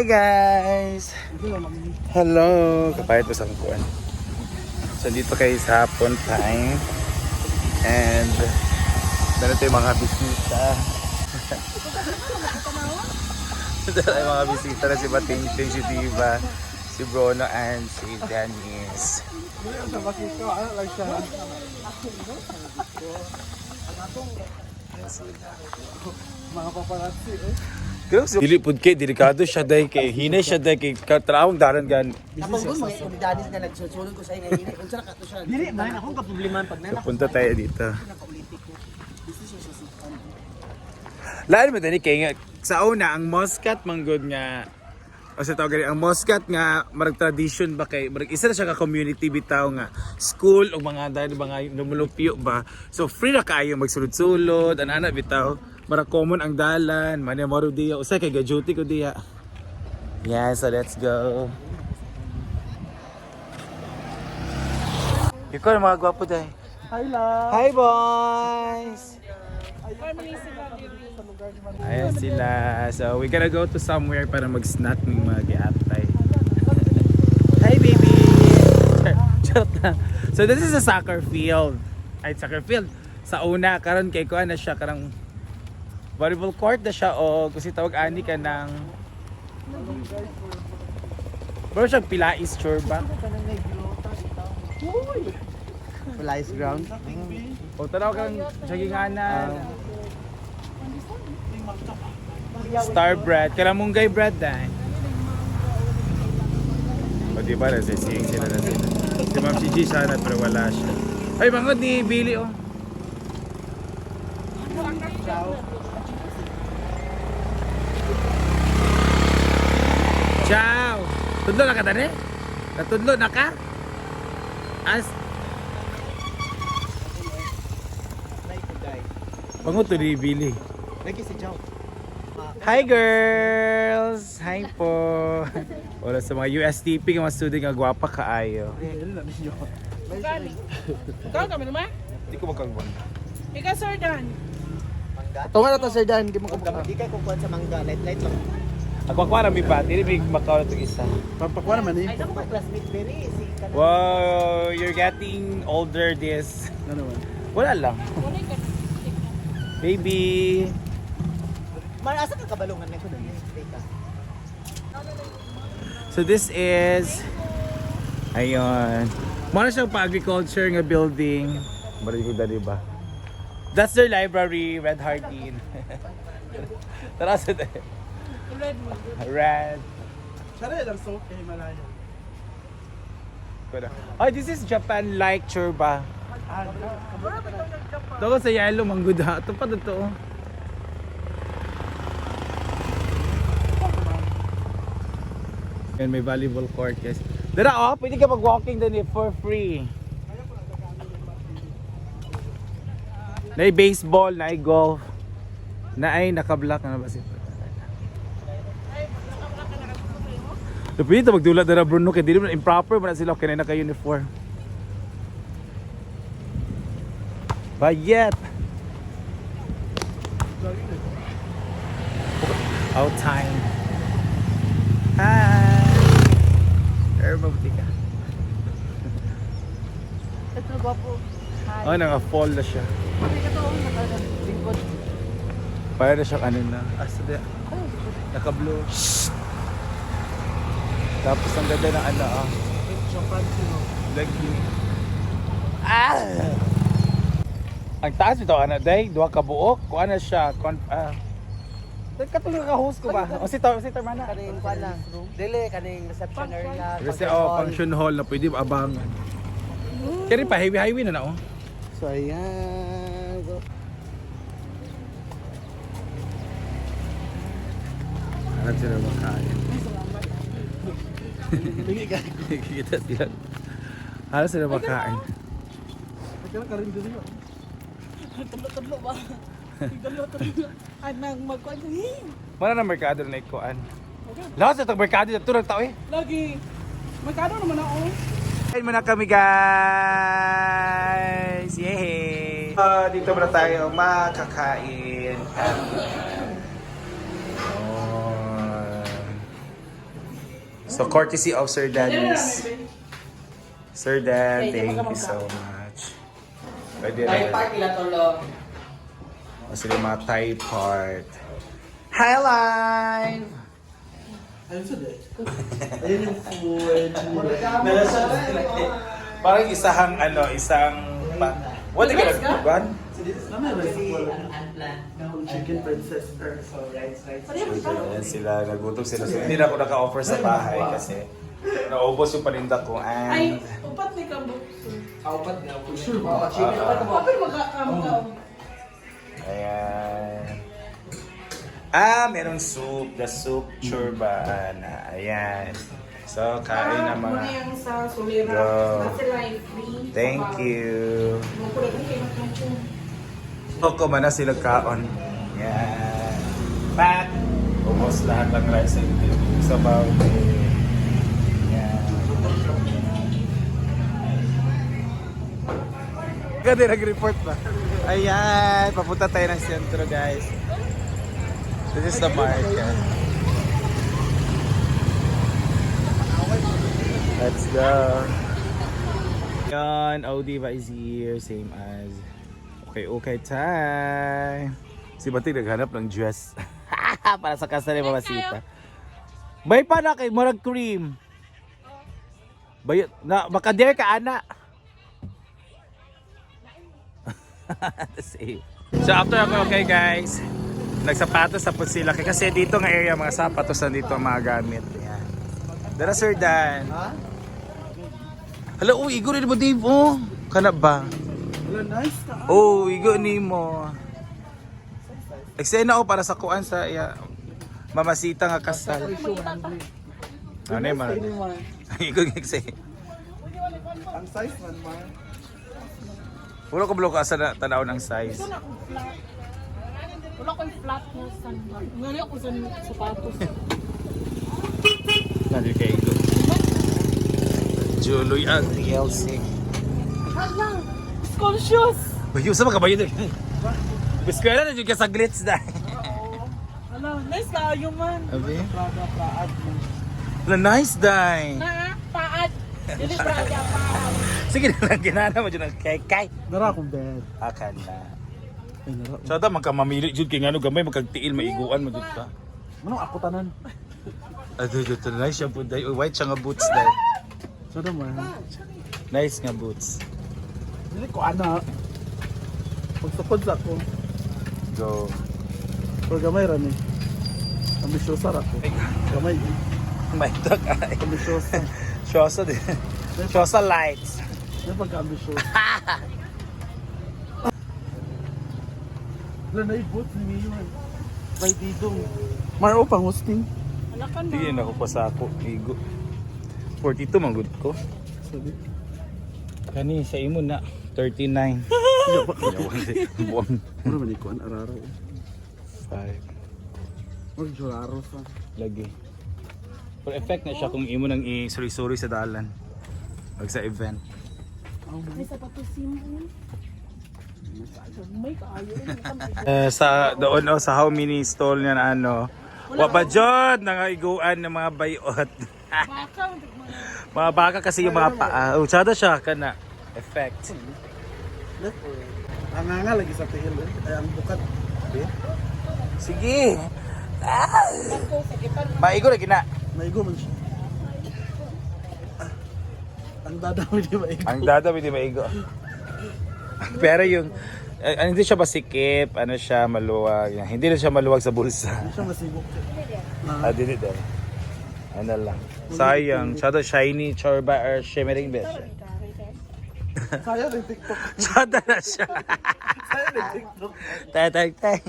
Hey guys! Hello! Kapayat po sa kuwan. So dito kayo sa hapon time. And meron tayong mga bisita. Meron tayong mga bisita na si Batingting, si Diva, si Bruno, and si Janice. Mga paparazzi eh. Dili pud kay delikado siya dai kay hinay siya dai kay katrawang daran gan. Napanggon mga komunidades nga nagsusulod ko sa inyo hini. Unsa na kato siya? Dili man akong kaproblemahan pag So punta tayo dito. Lain mo tani kay nga sa una ang Muscat manggod nga o sa tawag ang Muscat nga marag tradition ba kay marag isa na siya ka community bitaw nga school o mga dahil mga numulupyo ba. So free na kaayo magsulod-sulod ana bitaw. Mara common ang dalan, mani maro diya, usay kay ga-duty ko diya. Yeah, so let's go. Ikaw na mga gwapo dahi. Hi love. Hi boys! Ayan sila. So we gotta go to somewhere para mag-snack ng mga giatay. Hi baby! Charot na. So this is a soccer field. Ay, soccer field. Sa una, karon kay kuha na siya karang volleyball court na siya o kasi tawag ani ka ng bro siya Pilais sure ba? Police ground. O tanaw kang saginganan Star bread, kalamunggay bread dahil o diba nasising sila na sila si Ma'am CG sana pero wala siya ay bangod ni Billy oh ciao tudlo na ka tani? Natudlo na ka? As bangod to ni Billy. Lagi si Joe. Hi girls! Hi po! Wala sa mga USTP nga mga student nga gwapa kaayo. Ikaw kami naman? Hindi ko magkagwan. Ikaw, Sir Dan. Mangga. Tunga na to Sir Dan, di mo Kung di kay kukuan sa mangga, light lang. Ako ako na may pa, hindi may makaw na itong isa. Papakuha naman eh. Ay nako classmate Berry si kanang. Wow! You're getting older this. Ano naman? Wala lang. Baby! Man asa ka kabalungan na ko dun. Ka. So this is ayun. Muna siyang pa-agriculture nga building. Bari ko dali ba? That's their library, Red Hardin. Tara sa Red. Sara lang so kay Himalaya. Oh, this is Japan like churba. Ito sa yellow manggod ha. Ito pa dito. And may volleyball court guys. Dara oh, pwede ka mag-walking din for free. Na baseball, na golf. Na ay naka-block na ba si Pwede ito magdulat na Bruno kaya di naman improper ba na sila kaya naka-uniform. Bayet! Out time. Hi! Air mabuti ka. Ito ba po? Oh, naka-fall na siya. Kami ka to, nakalingkod. Para na siya kanina. Asa de? Naka-blue. Tapos ang ganda ng ano ah. Lagi. Ah! Ang taas ito ana day, duha ka buok. Kuha na siya. Katulong ka-host ko ba? O si Termana. Kaning kuan na. Dili kaning reception area. Kasi function hall na pwede abangan. Kaya rin pa, highway na oh. So ayan. Hanap sila makain. Dili ka. Kita sila. Hanap sila makain. Nagkala ka rin dito. Tadlo ba? Tadlo. Ay, magkuhan ka. Mana na merkado na ikuan. Lahat sa itong merkado na turang tao eh. Lagi. Magkano naman ako? Kain muna kami guys! Yay! Dito muna tayo makakain. So, courtesy of Sir Dennis. Sir Dan, thank you so much. Pwede rin. O sila yung mga Thai part. Hi, Live! Ayun sa day. Ayun yung food. Parang isang... What are you gonna run? Naman ba yung chicken princess? Ayan sila, nagutom sila. So, hindi na ako naka-offer sa bahay kasi naubos yung paninda ko Ay, and... upat ni Kambo. Sure ba? Kapag magkakam. Ayan. Merong soup. The soup churban. Ayan. So, kain na mga... Muna yung sa Solera. Go. Kasi like free. Thank you. Makulat na kayo magkakam. Oko man na sila kaon. Yan. Pat! Almost lahat ng rice and beef. Sabaw. Yan. Ganda nag-report ba? Ayan. Papunta tayo ng sentro, guys. This is the market. Let's go. Yan. Odiva is here. Same as... Okay time. Si Batik naghanap ng dress. Para sa kasal ni Mama Sita. Bay pa na kay Morag Cream. Bay na makader ka ana. Same. So after ako, okay guys. Nagsapatos sa sila kasi dito nga area mga sapatos nandito ang mga gamit. Yan. Dara Sir Dan. Hello, igo rin mo Dave oh. Kana ba? Wala, nice ka. Oh, igo ni mo. Eksena para sa kuan sa mamasita nga kasal. Ano yung man? Igo ng eksena. Ang size man, man. Wala ko blok asa na tanaw ng size. Wala akong flat. Wala akong flat na sandal. Ngali ako sa sapatos. Nandito kay igo. Juloy ang TLC. Hala! School shoes! Bayo sa mga bayo na. Biskwela na dyan ka sa glitz na. Hala, nice na yung man. Abi? Praad mo. Nice day. Na, paad. Dili praga, paad. Sige na lang, ginana mo dyan ang kay. Nara akong bed. Akan na. Ay, nara. So, magkamamili dyan kay nga gamay, magkagtiil, maiguan mo dyan ka. Manong ako tanan. Ito, nice siya po day. White siya nga boots day. Sada man. Nice nga boots. Dili ko ana. Pagsukod sa ako. Go. Pero gamay ra ni. Ambisyosa ra ko. Gamay. May dog ay. Ambisyosa. Shosa din. Shosa lights. May pagka-ambisyosa. Wala na i-boots ni Mio. Right dito. Maro pang hosting. Wala ka na. Hindi na ako pa sa ako. Igo. 42 man good ko. Sabi. Kani sa imo na 39. Iya ba ka? Buwan. Ano man ikuan araro. 5 Mag juraro sa. lagi. Pero effect na siya kung imo nang i-suri-suri sa dalan. Pag sa event. May sapatos mo. May kaayo. Sa doon sa how many stall niya na ano. Wa ba jud nangaiguan ng mga bayot. Baka, Mga baka kasi yung mga paa. Usada siya kana effect. Left or right? Ang nga lagi sa tiil eh. Ay ang bukat. Sige. ako, sakitan mo. Maigo lagi na. Maigo man siya. Ang dadami di maigo. Ang dada hindi maigo. Pero yung hindi siya masikip, ano siya maluwag. Hindi na siya maluwag sa bulsa. Hindi siya masigok. Dili din. Ano lang. Sayang. Shadow shiny chorba or shimmering bit. Kaya rin TikTok. Shadow na siya. Kaya rin TikTok. Teng.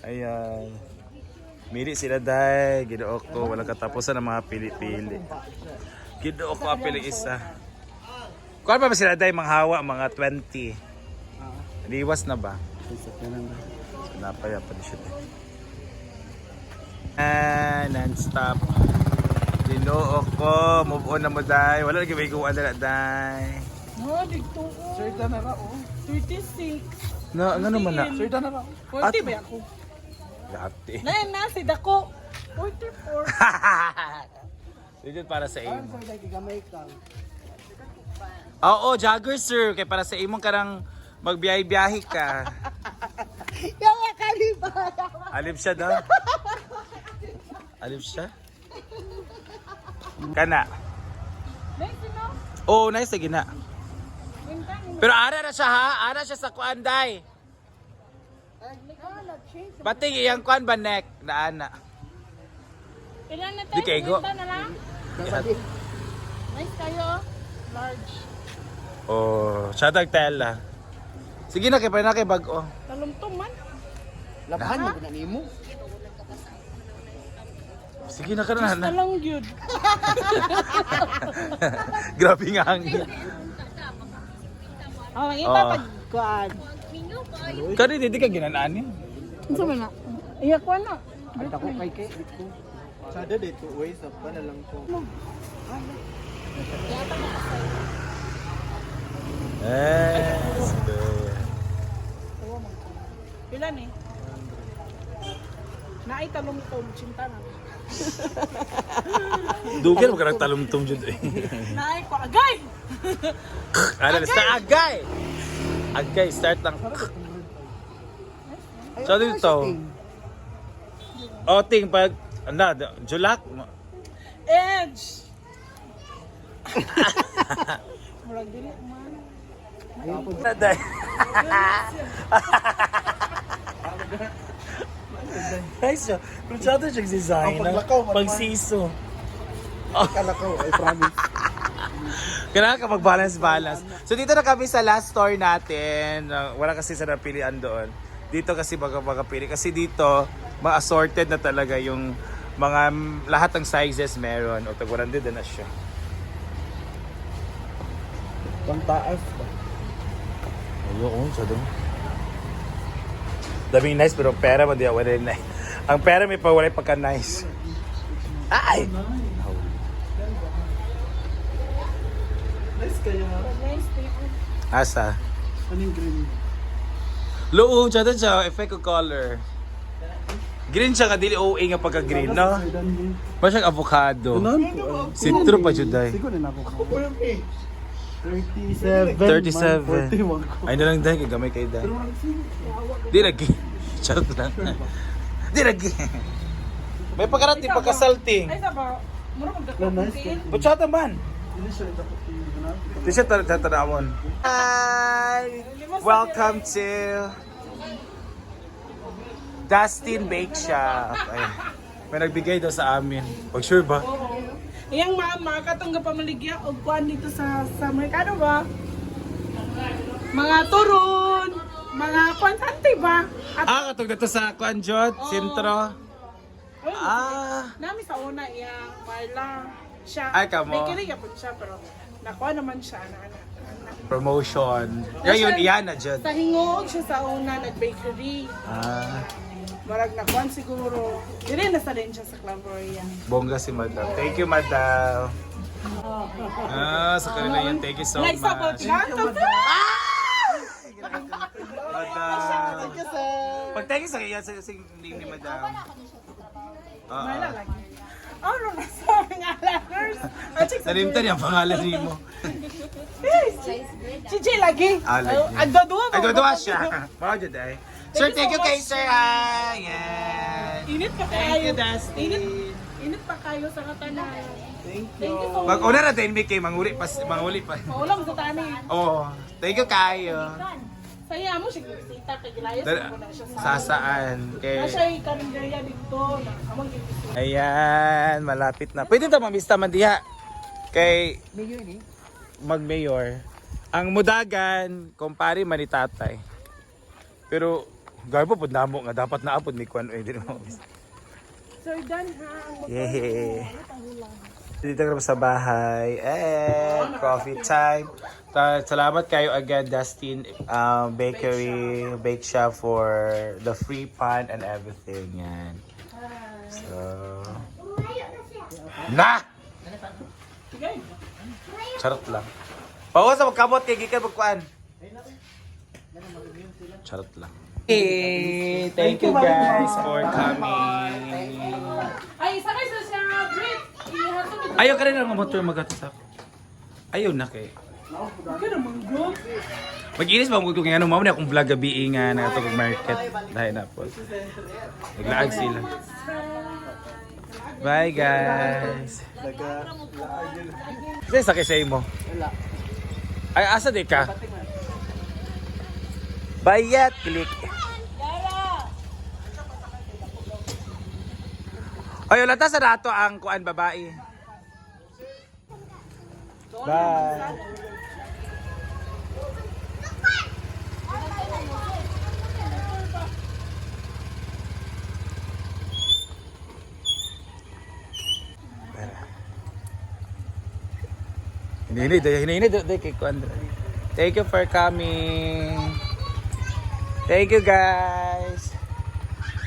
Ayan. Mili sila dahil. Ginoo ko. Walang katapusan ng mga pili-pili. Ginoo ko ang pili isa. Kuan pa ba sila dahil mga hawa? Mga 20. Liwas na ba? Isa ka lang. So, napaya pa siya. Non-stop. Ginoo ko. Move on na mo dahil. Wala lagi may ikuan na dahil. No, dito ko. Sir, na ra oh. 36. No, ano naman na? Sir, na ra. 40 ba ako? Dati. Na, si Dako. 44. Dito para sa imo. Sir, dahil gamay ka. Oo, jogger sir. Kaya para sa imong karang magbiyahe-biyahe ka. Yung kaliba. Alip siya daw. Alip siya. Kana. Nice, no? Oo, nice na gina. Mintan, Pero ara na siya ha. Ara siya sa kuan day. nag-change. Pati iyang kuan ba neck na ana. Ilan na Di kay go. Mintan na lang. Nice kayo, oh. Large. Oh, siya tagtela. Sige na kay pa na kay bag-o. Talumtom man. Labahan mo na nimo. Sige na ka na. Talang yun. Grabe nga hangin. Oh, ang Oh. iba pagkuhan. Kani hindi ka ginanaan eh. Ano ba na? Iya ko na. Ay, ako kay kay. Sada dito, ways up pa na lang ko. Yes. Ilan eh? Naay talumtom, cinta na. Dugay mo ka nagtalumtom jud eh. Naay ko agay. Ano na sa agay? Agay start lang. So dito. Oting pag julak. Edge. Murag dili man. Taday. Guys, kung siya ito siyang design, Ang paglakaw, man. pagsiso. Kalakaw, I promise. Kailangan ka mag-balance-balance. So dito na kami sa last store natin. Wala kasi sa napilian doon. Dito kasi magpili. Kasi dito, ma-assorted na talaga yung mga lahat ng sizes meron. O tagwaran din na siya. Pantaas ba? Ayoko, siya doon. Daming nice pero pera mo di wala na. Ang pera may pa wala pagka nice. Ay! Nice kaya. Nice people. Asa? Anong green? Loo, siya doon siya. Effect of color. Green siya ka, dili OA nga pagka-green, no? Pa siyang avocado. Tunan ko. Citro pa juday. Siguro na ako. 37. 37. 41 ko. Ay na lang dahil, kagamay kayo dahil. Di lagi. Charot lang. Di lagi. May pagkarat, di pagkasalting. Ay saba. Mura magdako. Nice ka. Butsyata man. Hindi siya dapat yung Di siya tatanawon. Hi! Welcome to Dustin Bake Shop. Ay, may nagbigay daw sa amin. Pag sure ba? Iyang mama katanggap pamaligya og kuan dito sa merkado ba? Mga turon, mga kuan sante ba? At Katog na to sa Kwanjot, Sintro. nami sa una iyang Marla. Siya, Ay, kamo. bakery yapon siya pero nakuha naman siya na. Promotion. Yan yun, iyan na dyan. Sa hingog siya sa una nag-bakery. Marag na kuan siguro. Dire na sa rin siya sa Claveria. Bongga si Madam. Thank you, Madam. Sa kanila yan. Thank you so much. Nice about that. Madam. Pag-thank you sa kanya, sa name ni Madam. Marla lagi. Ano na sa mga letters? Nalimtan yung pangalan ni mo. Si Jay lagi. Lagi. Agdodua ba? Ay, doon siya. Mga dyan ay. Sir, thank you kay Sir. Yan. Init pa Thank kayo. you, Dustin. Init pa kayo sa katanan. Thank you so much. Mag-una na din, Mickey. Manguli pa. Maulang sa tani. Oo. Thank you kayo. Saya mo siya kita kay Gilayas mo na siya Sa saan? Na Kay... siya karinderya dito. Amang dito. Ayan, malapit na. Pwede ito mamista man diha. Kay Mayor ni. mag-mayor. Ang mudagan, kumpare man ni tatay. Pero, garbo po namo nga. Dapat naapod ni Kwan. Din mo. Sir Dan ha. Yay! Dito ka sa bahay. Coffee time. Salamat kayo again, Dustin Bakery, Bake Shop for the free pan and everything. Yan. So, na! Sige. Charot lang. Pawas sa magkamot kay gikan magkuan. Charot lang. Hey, thank you guys for coming. Ay, isa kayo sa siya. Great. Ihatong ito Ayaw ka rin ang motor magatas ako. Ayaw na kay. Okay naman, go. Mag-inis ba kung ano, mamo na akong vlog gabi nga na ito market. Dahil na po. Naglaag sila. Bye guys. Kasi sa kisay mo. Ay, asa di ka? Bayat, click. Ay, wala ta sa dato ang kuan babae. Bye. Hinihini kay kuan. Thank you for coming. Thank you guys.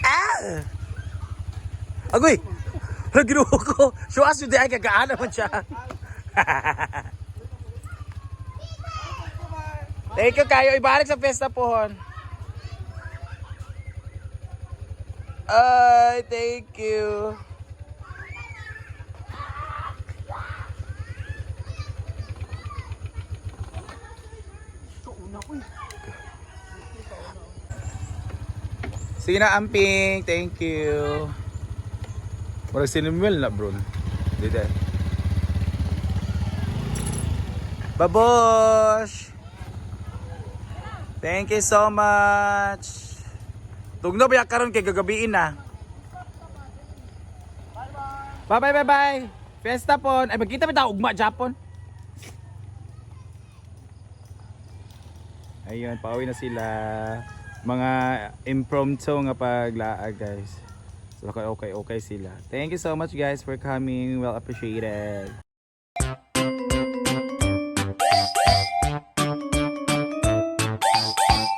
Ah! Agoy! Naginuho ko. So as yun di ay kagaan naman siya. Thank you kayo. Ibalik sa pesta pohon. Ay, thank you. Sige na, Amping. Thank you. Marag sinimwel na, bro. Dito. Babosh! Thank you so much. Tugno ba karon kay gagabiin na. Bye bye bye bye. Fiesta pon. Ay magkita bitaw ugma Japon. Ayun, pauwi na sila. Mga impromptu nga paglaag, guys. So okay sila. Thank you so much guys for coming. Well appreciated.